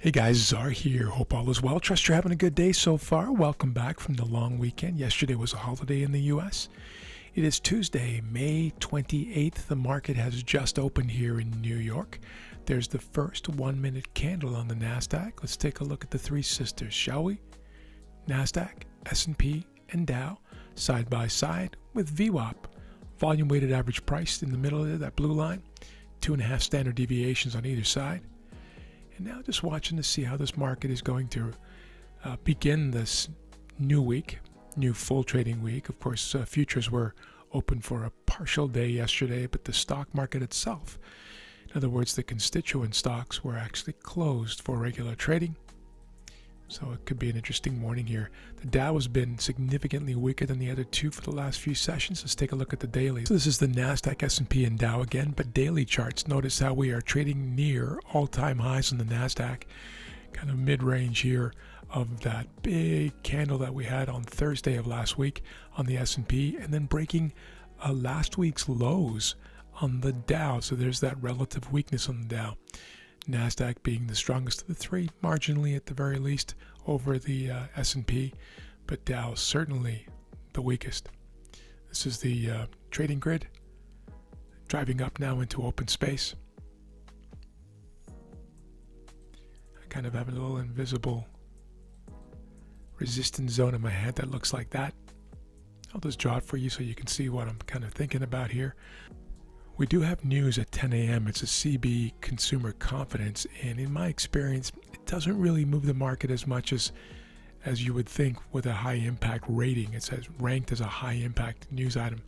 Hey guys, Czar here. Hope all is well. Trust you're having a good day so far. Welcome back from the long weekend. Yesterday was a holiday in the US. It is Tuesday, May 28th. The market has just opened here in New York. There's the first 1 minute candle on the NASDAQ. Let's take a look at the three sisters, shall we? NASDAQ, S&P, and Dow side by side with VWAP. Volume weighted average price in the middle of that blue line. 2.5 standard deviations on either side. And now just watching to see how this market is going to begin this new week, new full trading week. Of course, futures were open for a partial day yesterday, but the stock market itself, in other words, the constituent stocks, were actually closed for regular trading. So it could be an interesting morning here. The Dow has been significantly weaker than the other two for the last few sessions. Let's take a look at the daily. So this is the NASDAQ, S&P, and Dow again, but daily charts. Notice how we are trading near all-time highs on the NASDAQ, kind of mid-range here of that big candle that we had on Thursday of last week on the S&P, and then breaking last week's lows on the Dow. So there's that relative weakness on the Dow. NASDAQ being the strongest of the three, marginally at the very least over the S&P, but Dow certainly the weakest. This is the trading grid, driving up now into open space. I kind of have a little invisible resistance zone in my head that looks like that. I'll just draw it for you so you can see what I'm kind of thinking about here. We do have news at 10 a.m. It's a CB consumer confidence, and in my experience, it doesn't really move the market as much as you would think with a high impact rating. It says ranked as a high impact news item.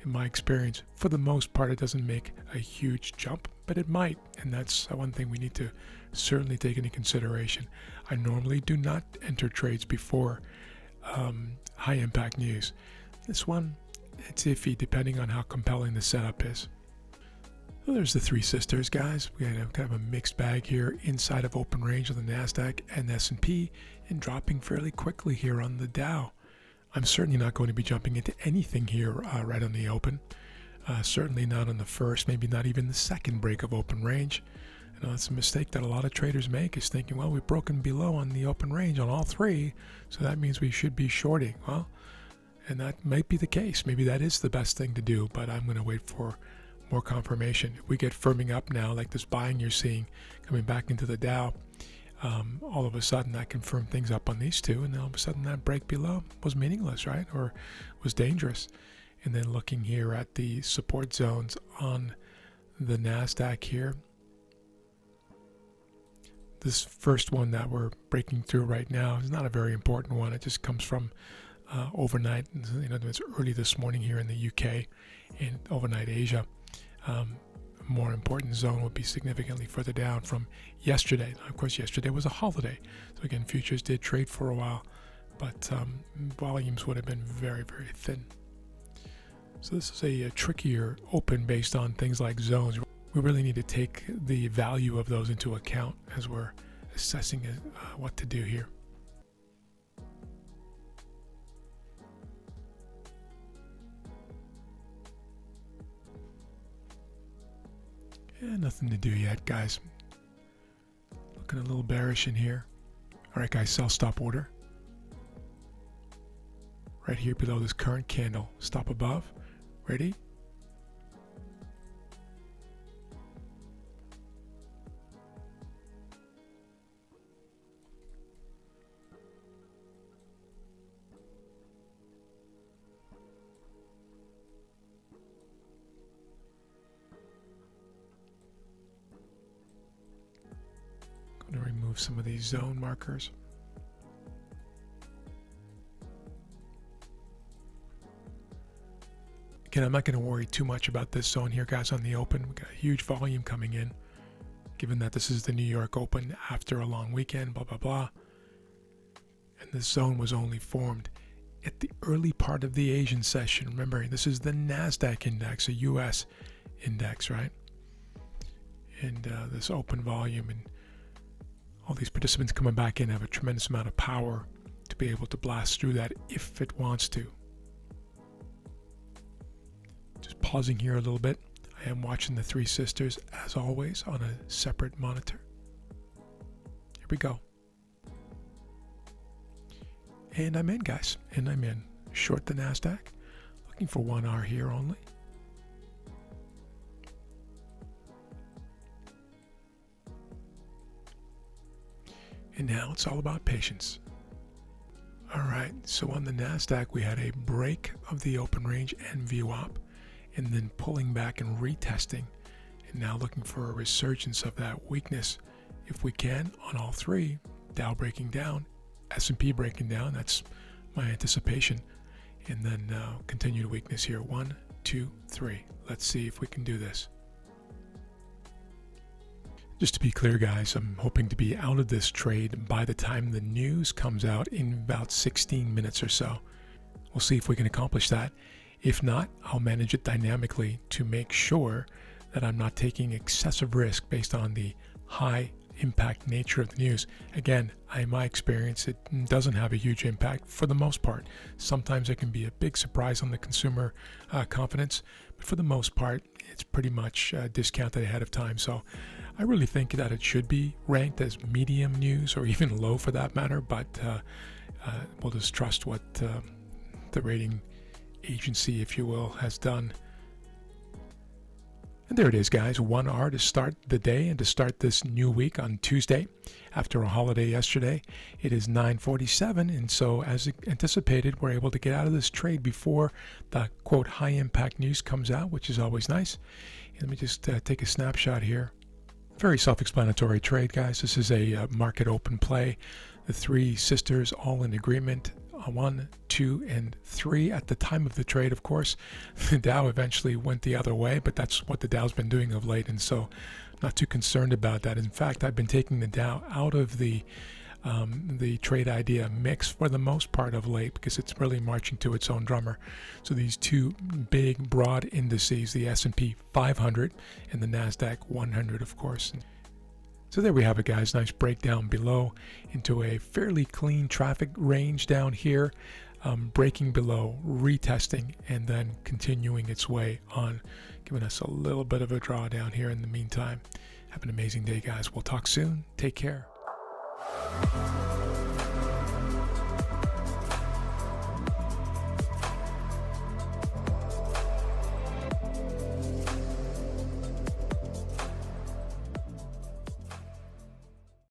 In my experience, for the most part, it doesn't make a huge jump, but it might, and that's one thing we need to certainly take into consideration. I normally do not enter trades before high impact news. This one, it's iffy depending on how compelling the setup is. Well, there's the three sisters, guys. We had kind of a mixed bag here inside of open range on the NASDAQ and S&P, and dropping fairly quickly here on the Dow. I'm certainly not going to be jumping into anything here right on the open. Certainly not on the first, maybe not even the second break of open range. You know, that's a mistake that a lot of traders make, is thinking, well, we've broken below on the open range on all three, so that means we should be shorting. Well, and that might be the case. Maybe that is the best thing to do, but I'm going to wait for more confirmation. If we get firming up now, like this buying you're seeing coming back into the Dow, all of a sudden that confirmed things up on these two, and all of a sudden that break below was meaningless, right? Or was dangerous. And then looking here at the support zones on the NASDAQ here, this first one that we're breaking through right now is not a very important one. It just comes from overnight. You know, it's early this morning here in the UK and overnight Asia. A more important zone would be significantly further down from yesterday. Now, of course, yesterday was a holiday, so again, futures did trade for a while, but volumes would have been very, very thin. So this is a trickier open based on things like zones. We really need to take the value of those into account as we're assessing what to do here. Yeah, nothing to do yet, guys. Looking a little bearish in here. All right, guys, sell stop order. Right here below this current candle. Stop above. Ready? To remove some of these zone markers. Again, I'm not going to worry too much about this zone here, guys, on the open. We've got a huge volume coming in, given that this is the New York Open after a long weekend, blah, blah, blah. And this zone was only formed at the early part of the Asian session. Remember, this is the NASDAQ index, a US index, right? And this open volume and all these participants coming back in have a tremendous amount of power to be able to blast through that if it wants to. Just pausing here a little bit. I am watching the three sisters, as always, on a separate monitor. we go. And I'm in, guys. And I'm in. Short the NASDAQ. Looking for 1 hour here only. And now it's all about patience. All right, so on the NASDAQ, we had a break of the open range and VWAP, and then pulling back and retesting. And now looking for a resurgence of that weakness, if we can, on all three. Dow breaking down, S&P breaking down, that's my anticipation. And then continued weakness here, 1, 2, 3. Let's see if we can do this. Just to be clear, guys, I'm hoping to be out of this trade by the time the news comes out in about 16 minutes or so. We'll see if we can accomplish that. If not, I'll manage it dynamically to make sure that I'm not taking excessive risk based on the high impact nature of the news. Again, in my experience, it doesn't have a huge impact for the most part. Sometimes it can be a big surprise on the consumer confidence, but for the most part, it's pretty much discounted ahead of time. So I really think that it should be ranked as medium news, or even low for that matter, but we'll just trust what the rating agency, if you will, has done. And there it is, guys, 1 hour to start the day and to start this new week on Tuesday after a holiday yesterday. It is 9:47, and so as anticipated, we're able to get out of this trade before the quote high impact news comes out, which is always nice. And let me just take a snapshot here. Very self-explanatory trade, guys. This is a market open play. The three sisters all in agreement. 1, 2, and 3 at the time of the trade, of course. The Dow eventually went the other way, but that's what the Dow's been doing of late, and so not too concerned about that. In fact, I've been taking the Dow out of the trade idea mix for the most part of late, because it's really marching to its own drummer. So these two big, broad indices, the S&P 500 and the NASDAQ 100, of course. So there we have it, guys. Nice breakdown below into a fairly clean traffic range down here, breaking below, retesting, and then continuing its way on, giving us a little bit of a drawdown here in the meantime. Have an amazing day, guys. We'll talk soon. Take care.